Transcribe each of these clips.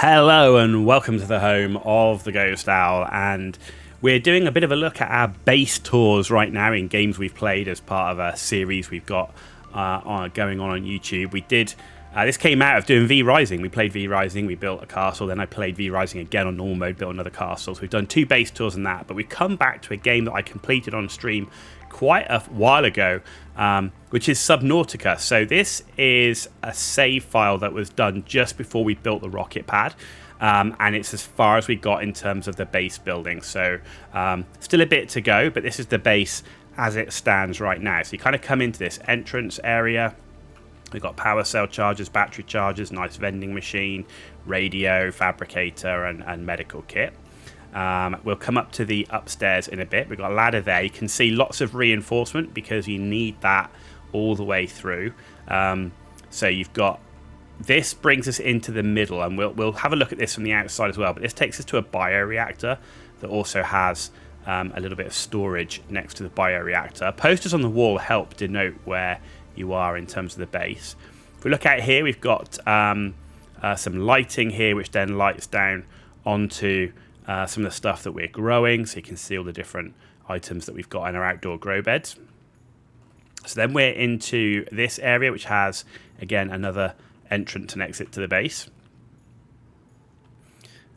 Hello and welcome to the home of the Ghost Owl, and we're doing a bit of a look at our base tours right now in games we've played as part of a series we've got going on YouTube. We did this came out of doing V Rising. We played V Rising, we built a castle, then I played V Rising again on normal mode, built another castle. So we've done 2 base tours in that, but we've come back to a game that I completed on stream quite a while ago, which is Subnautica. So this is a save file that was done just before we built the rocket pad, and it's as far as we got in terms of the base building. So still a bit to go, but this is the base as it stands right now. So you kind of come into this entrance area. We've got power cell chargers, battery chargers, nice vending machine, radio, fabricator, and medical kit. We'll come up to the upstairs in a bit. We've got a ladder there. You can see lots of reinforcement because you need that all the way through. So you've got this brings us into the middle, and we'll have a look at this from the outside as well. But this takes us to a bioreactor that also has a little bit of storage next to the bioreactor. Posters on the wall help denote where you are in terms of the base. If we look out here, we've got some lighting here, which then lights down onto some of the stuff that we're growing, so you can see all the different items that we've got in our outdoor grow beds. So then we're into this area, which has, again, another entrance and exit to the base.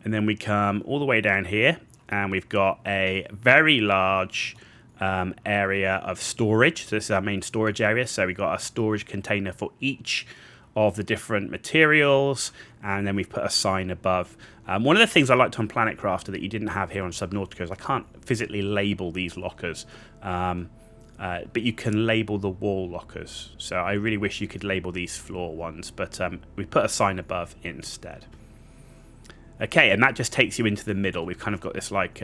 And then we come all the way down here, and we've got a very large area of storage. So this is our main storage area. So we've got a storage container for each of the different materials, and then we've put a sign above. One of the things I liked on Planet Crafter that you didn't have here on Subnautica is I can't physically label these lockers, but you can label the wall lockers. So I really wish you could label these floor ones, but we put a sign above instead. Okay, and that just takes you into the middle. We've kind of got this like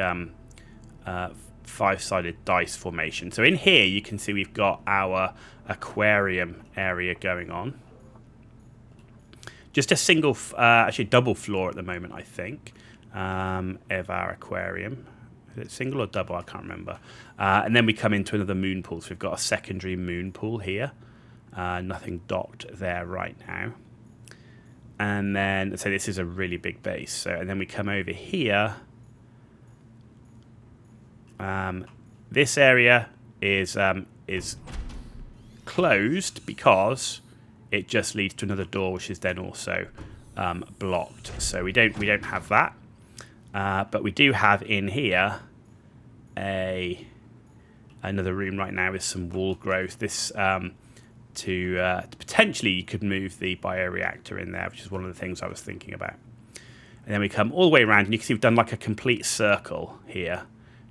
5-sided dice formation. So in here you can see we've got our aquarium area going on. Just a single, actually double floor at the moment, I think, of our aquarium. Is it single or double? I can't remember. And then we come into another moon pool. So we've got a secondary moon pool here. Nothing docked there right now. And then, so this is a really big base. So, and then we come over here. This area is closed because it just leads to another door, which is then also blocked. So we don't have that, but we do have in here another room right now with some wall growth. This to potentially you could move the bioreactor in there, which is one of the things I was thinking about. And then we come all the way around, and you can see we've done like a complete circle here.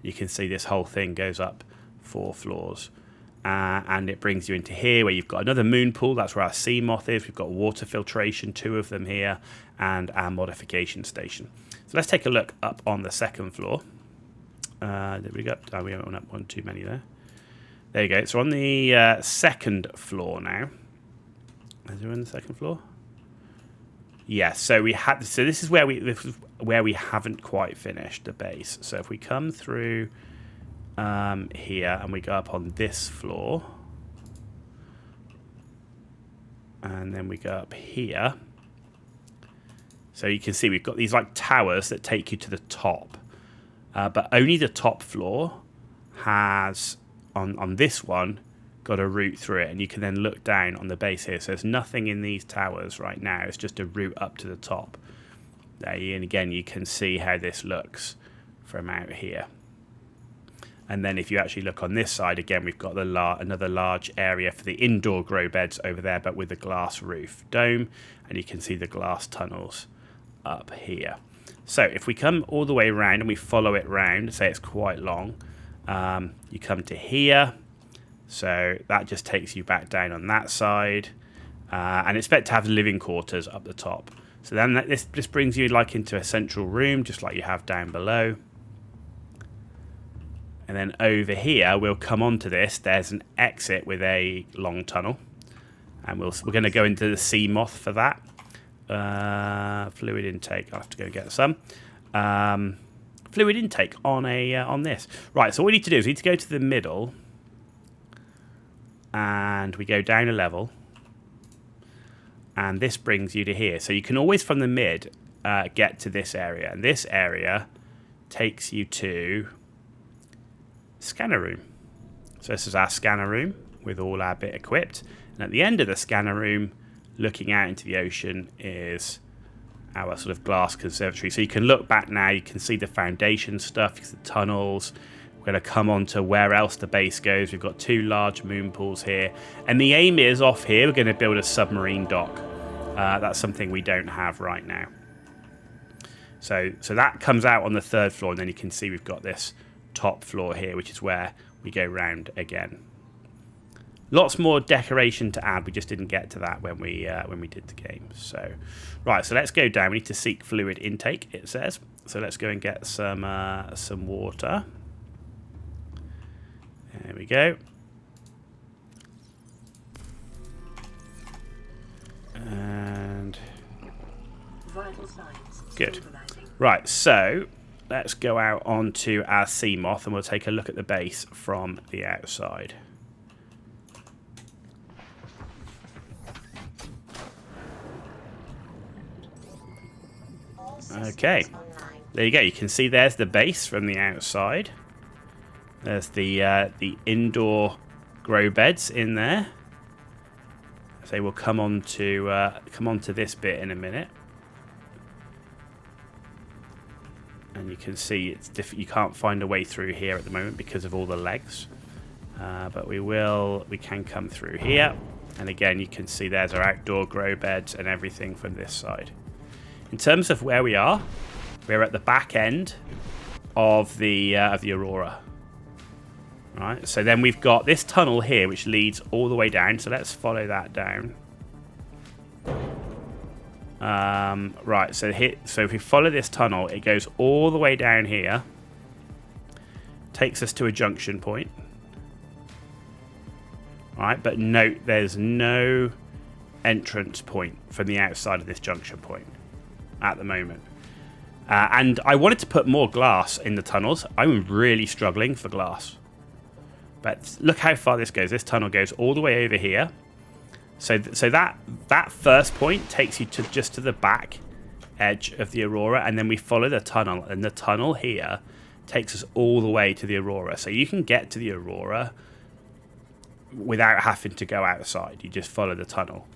You can see this whole thing goes up 4 floors. And it brings you into here where you've got another moon pool. That's where our sea moth is. We've got water filtration, 2 of them here, and our modification station. So let's take a look up on the 2nd floor. Did we go up? Oh, we went up one too many there. There you go. So on the 2nd floor now. Is it on the 2nd floor? Yes. So we had. So this is where we haven't quite finished the base. So if we come through here and we go up on this floor, and then we go up here, so you can see we've got these like towers that take you to the top, but only the top floor has on this one got a route through it, and you can then look down on the base here. So there's nothing in these towers right now. It's just a route up to the top there, and again you can see how this looks from out here. And then if you actually look on this side, again, we've got another large area for the indoor grow beds over there, but with a glass roof dome. And you can see the glass tunnels up here. So if we come all the way around and we follow it round, say it's quite long, you come to here. So that just takes you back down on that side. And it's meant to have the living quarters up the top. So then this brings you like into a central room, just like you have down below. And then over here, we'll come onto this. There's an exit with a long tunnel. And we're going to go into the sea moth for that. Fluid intake. I'll have to go get some. Fluid intake on this. Right, so what we need to do is we need to go to the middle. And we go down a level. And this brings you to here. So you can always, from the mid, get to this area. And this area takes you to scanner room. So this is our scanner room with all our bit equipped. And at the end of the scanner room, looking out into the ocean, is our sort of glass conservatory. So you can look back now, you can see the foundation stuff, the tunnels. We're going to come on to where else the base goes. We've got 2 large moon pools here. And the aim is off here, we're going to build a submarine dock. That's something we don't have right now. So that comes out on the 3rd floor, and then you can see we've got this top floor here, which is where we go round again. Lots more decoration to add. We just didn't get to that when we did the game. So, right. So let's go down. We need to seek fluid intake, it says. So let's go and get some water. There we go. And good. Right. So let's go out onto our sea moth, and we'll take a look at the base from the outside. Okay, there you go. You can see there's the base from the outside. There's the indoor grow beds in there. So we'll come on to this bit in a minute, and you can see it's you can't find a way through here at the moment because of all the legs, but we can come through here, and again you can see there's our outdoor grow beds and everything from this side. In terms of where we are, we're at the back end of the Aurora. Right, so then we've got this tunnel here which leads all the way down. So let's follow that down. Right, so if we follow this tunnel, it goes all the way down here, takes us to a junction point. Right, but note there's no entrance point from the outside of this junction point at the moment. And I wanted to put more glass in the tunnels. I'm really struggling for glass. But look how far this goes. This tunnel goes all the way over here. So that first point takes you to just to the back edge of the Aurora, and then we follow the tunnel, and the tunnel here takes us all the way to the Aurora. So you can get to the Aurora without having to go outside. You just follow the tunnel.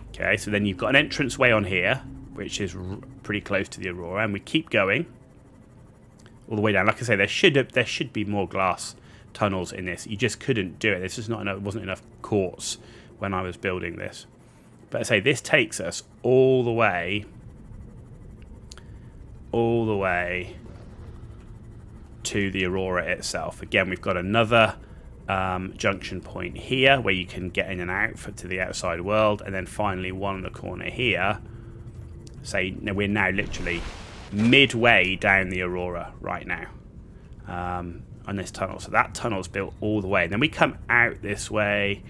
Okay, so then you've got an entrance way on here, which is pretty close to the Aurora, and we keep going all the way down. Like I say, there should be more glass tunnels in this. You just couldn't do it. This is not enough. Wasn't enough quartz when I was building this. But I say this takes us all the way to the Aurora itself. Again, we've got another junction point here where you can get in and out to the outside world, and then finally one in the corner here. Say we're now literally midway down the Aurora right now on this tunnel. So that tunnel's built all the way, and then we come out this way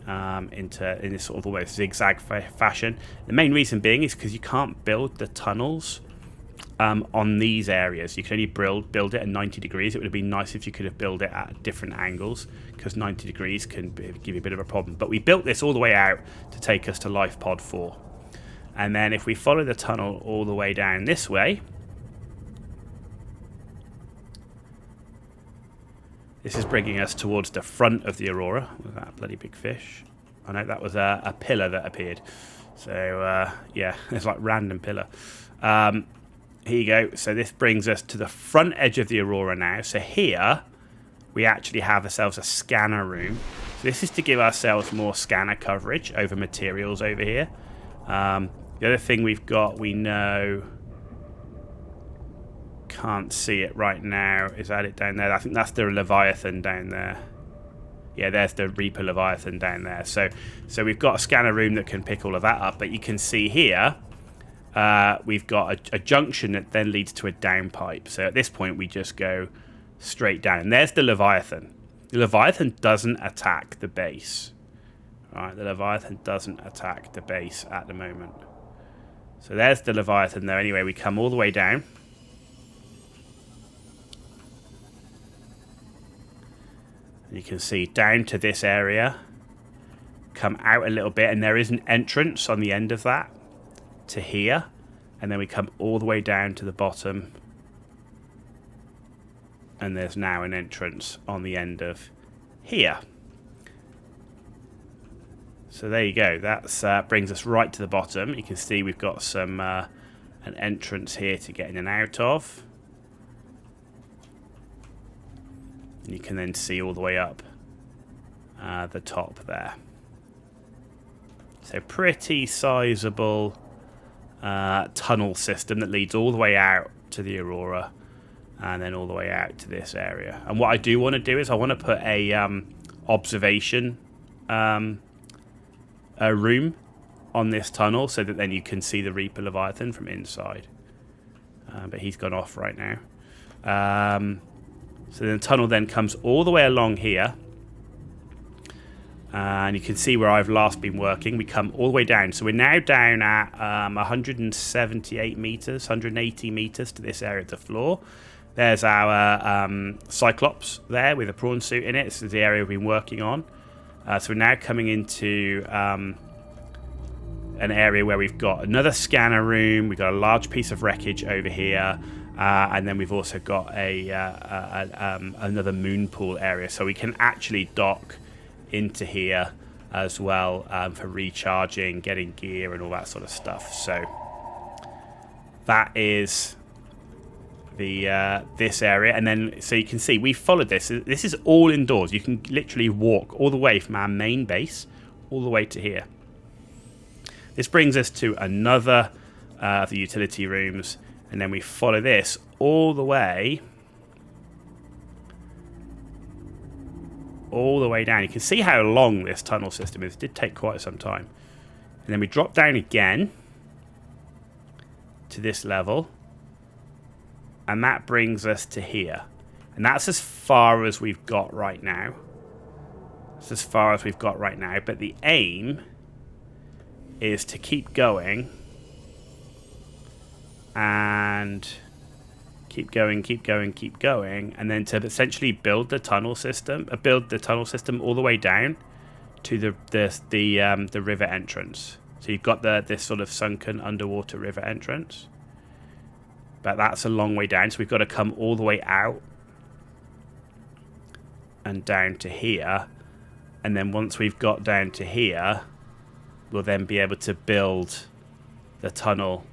in this sort of almost zigzag fashion. The main reason being is because you can't build the tunnels on these areas. You can only build it at 90 degrees. It would have been nice if you could have built it at different angles, because 90 degrees can give you a bit of a problem. But we built this all the way out to take us to Life Pod 4. And then if we follow the tunnel all the way down this way, this is bringing us towards the front of the Aurora. With that bloody big fish. I know that was a pillar that appeared. So, yeah, it's like random pillar. Here you go. So this brings us to the front edge of the Aurora now. So here we actually have ourselves a scanner room. So this is to give ourselves more scanner coverage over materials over here. The other thing we've got, we know, can't see it right now, is that it down there? I think that's the Leviathan down there. Yeah, there's the Reaper Leviathan down there. So we've got a scanner room that can pick all of that up, but you can see here we've got a junction that then leads to a downpipe. So at this point we just go straight down, and there's the Leviathan. The Leviathan doesn't attack the base. All right, the Leviathan doesn't attack the base at the moment. So there's the Leviathan there. Anyway, we come all the way down. And you can see down to this area. Come out a little bit, and there is an entrance on the end of that to here. And then we come all the way down to the bottom. And there's now an entrance on the end of here. So there you go. That brings us right to the bottom. You can see we've got some an entrance here to get in and out of. And you can then see all the way up the top there. So pretty sizable tunnel system that leads all the way out to the Aurora and then all the way out to this area. And what I do want to do is I want to put a observation a room on this tunnel so that then you can see the Reaper Leviathan from inside. But he's gone off right now. So the tunnel then comes all the way along here. And you can see where I've last been working. We come all the way down. So we're now down at 178 meters, 180 meters to this area of the floor. There's our Cyclops there with a prawn suit in it. This is the area we've been working on. So we're now coming into an area where we've got another scanner room. We've got a large piece of wreckage over here. And then we've also got another moon pool area. So we can actually dock into here as well for recharging, getting gear and all that sort of stuff. So that is the this area. And then so you can see we followed this. This is all indoors. You can literally walk all the way from our main base all the way to here. This brings us to another of the utility rooms, and then we follow this all the way down. You can see how long this tunnel system is. It did take quite some time. And then we drop down again to this level, and that brings us to here. And that's as far as we've got right now. That's as far as we've got right now. But the aim is to keep going and keep going, and then to essentially build the tunnel system, all the way down to the river entrance. So you've got this sort of sunken underwater river entrance, but that's a long way down. So we've got to come all the way out and down to here, and then once we've got down to here, we'll then be able to build the tunnel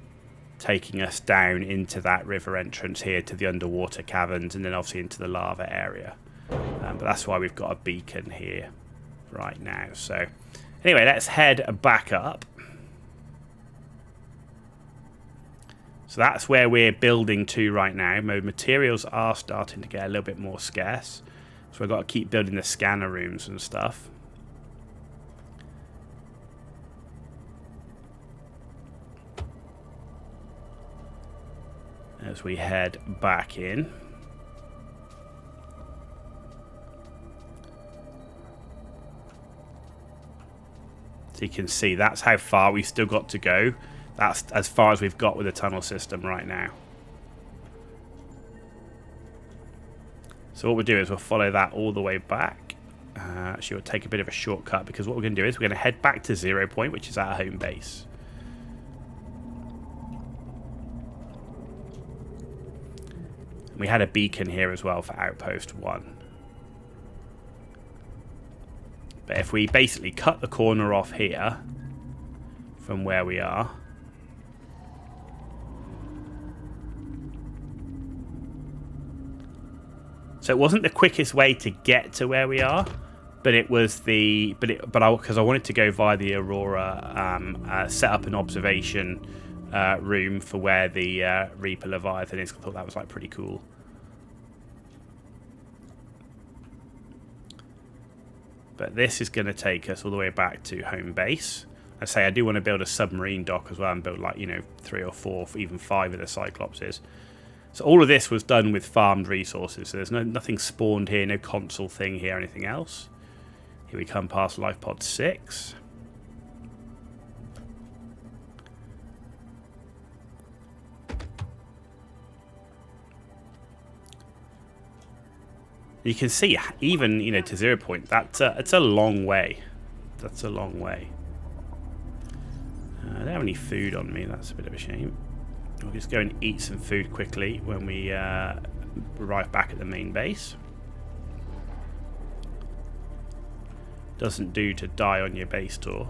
taking us down into that river entrance here to the underwater caverns, and then obviously into the lava area. But that's why we've got a beacon here right now. So anyway, let's head back up. So that's where we're building to right now. Materials are starting to get a little bit more scarce, so we've got to keep building the scanner rooms and stuff. As we head back in. So you can see that's how far we've still got to go. That's as far as we've got with the tunnel system right now. So what we'll do is we'll follow that all the way back. Actually, we'll take a bit of a shortcut, because what we're going to do is we're going to head back to 0 Point, which is our home base. We had a beacon here as well for Outpost 1. But if we basically cut the corner off here from where we are, so it wasn't the quickest way to get to where we are, but it was because I wanted to go via the Aurora, set up an observation room for where the Reaper Leviathan is. I thought that was like pretty cool. But this is going to take us all the way back to home base. I say I do want to build a submarine dock as well, and build 3 or 4, even 5 of the Cyclopses. So all of this was done with farmed resources. So there's nothing spawned here, no console thing here, anything else. Here we come past Life Pod 6. You can see, even to 0 Point, it's a long way. That's a long way. I don't have any food on me. That's a bit of a shame. We'll just go and eat some food quickly when we arrive back at the main base. Doesn't do to die on your base tour.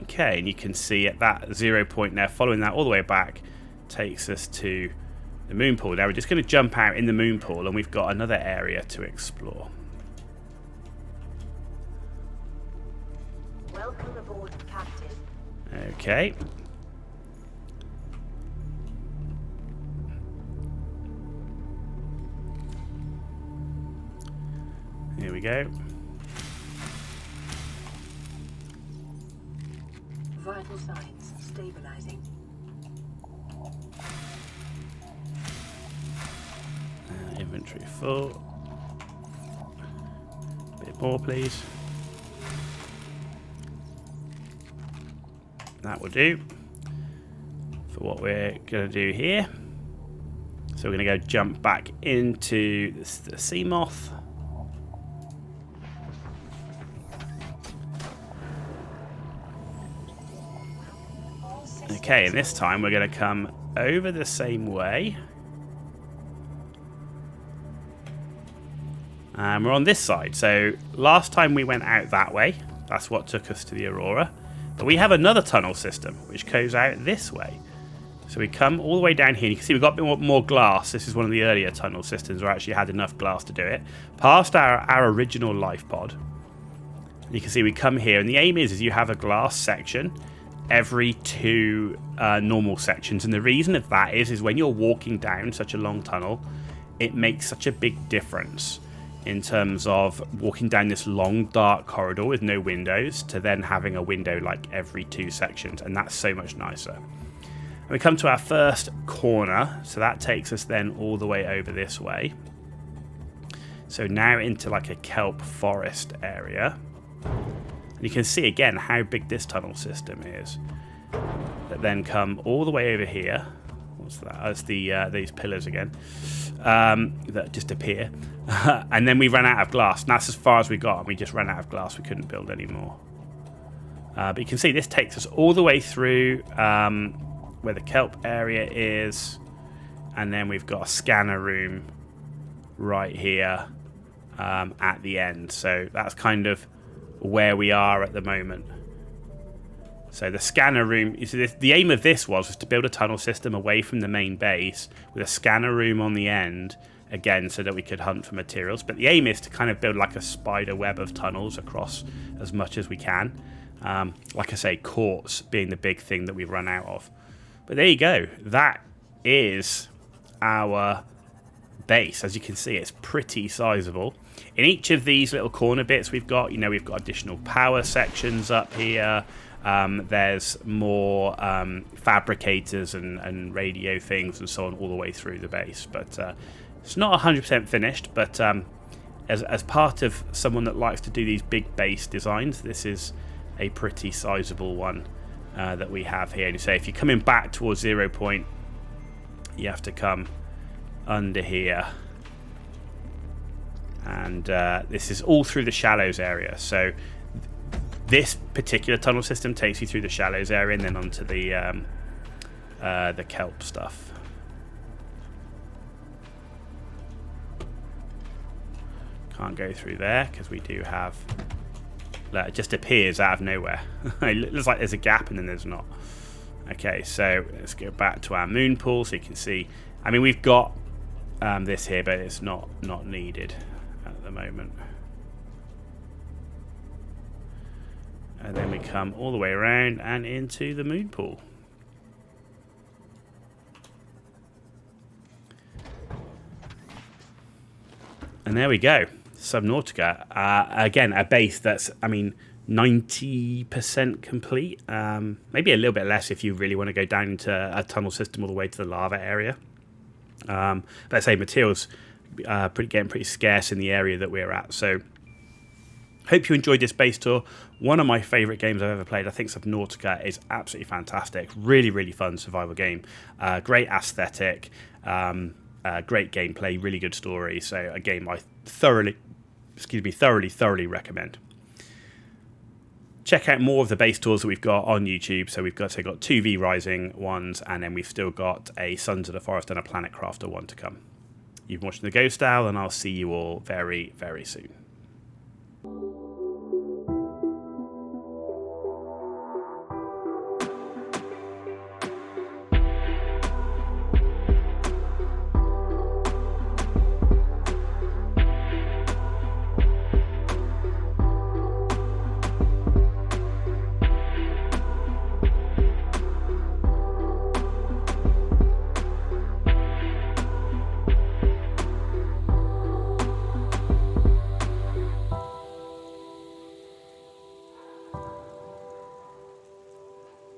Okay, and you can see at that 0 point there, following that all the way back, takes us to the moon pool. Now we're just going to jump out in the moon pool, and we've got another area to explore. Welcome aboard, Captain. Okay. Here we go. Vital signs stabilizing. Inventory full. A bit more, please. That will do for what we're going to do here. So we're going to go jump back into the sea moth. Okay, and this time we're going to come over the same way. And we're on this side. So last time we went out that way. That's what took us to the Aurora. But we have another tunnel system which goes out this way. So we come all the way down here. You can see we've got a bit more glass. This is one of the earlier tunnel systems where I actually had enough glass to do it. Past our original life pod. You can see we come here, and the aim is you have a glass section every 2 normal sections, and the reason of that is when you're walking down such a long tunnel, it makes such a big difference in terms of walking down this long dark corridor with no windows to then having a window like every 2 sections, and that's so much nicer. And we come to our first corner, so that takes us then all the way over this way, so now into like a kelp forest area. And you can see again how big this tunnel system is. That then come all the way over here. What's that? That's these pillars again that just appear. And then we ran out of glass. And that's as far as we got. And we just ran out of glass. We couldn't build any more. But you can see this takes us all the way through where the kelp area is. And then we've got a scanner room right here at the end. So that's kind of where we are at the moment. So the scanner room, you see, the aim of this was to build a tunnel system away from the main base with a scanner room on the end, again, so that we could hunt for materials. But the aim is to kind of build like a spider web of tunnels across as much as we can. Like I say, quartz being the big thing that we've run out of. But there you go. That is our base. As you can see, it's pretty sizable. In each of these little corner bits we've got additional power sections up here. There's more fabricators and radio things and so on all the way through the base. But it's not 100% finished, but as part of someone that likes to do these big base designs, this is a pretty sizable one that we have here. And you say if you're coming back towards 0 point, you have to come under here. And this is all through the shallows area. So this particular tunnel system takes you through the shallows area and then onto the kelp stuff. Can't go through there because we do have... it just appears out of nowhere. It looks like there's a gap and then there's not. Okay, so let's go back to our moon pool so you can see. I mean, we've got this here, but it's not needed at the moment. And then we come all the way around and into the moon pool. And there we go. Subnautica. Again, a base that's, 90% complete. Maybe a little bit less if you really want to go down into a tunnel system all the way to the lava area. Let's say materials getting pretty scarce in the area that we're at. So hope you enjoyed this base tour. One of my favourite games I've ever played. I think Subnautica is absolutely fantastic. Really, really fun survival game. Great aesthetic. Great gameplay. Really good story. So a game I thoroughly recommend. check out more of the base tours that we've got on YouTube. So we've got 2 V Rising ones, and then we've still got a Sons of the Forest and a Planet Crafter one to come. You've been watching The Ghost Owl, and I'll see you all very, very soon.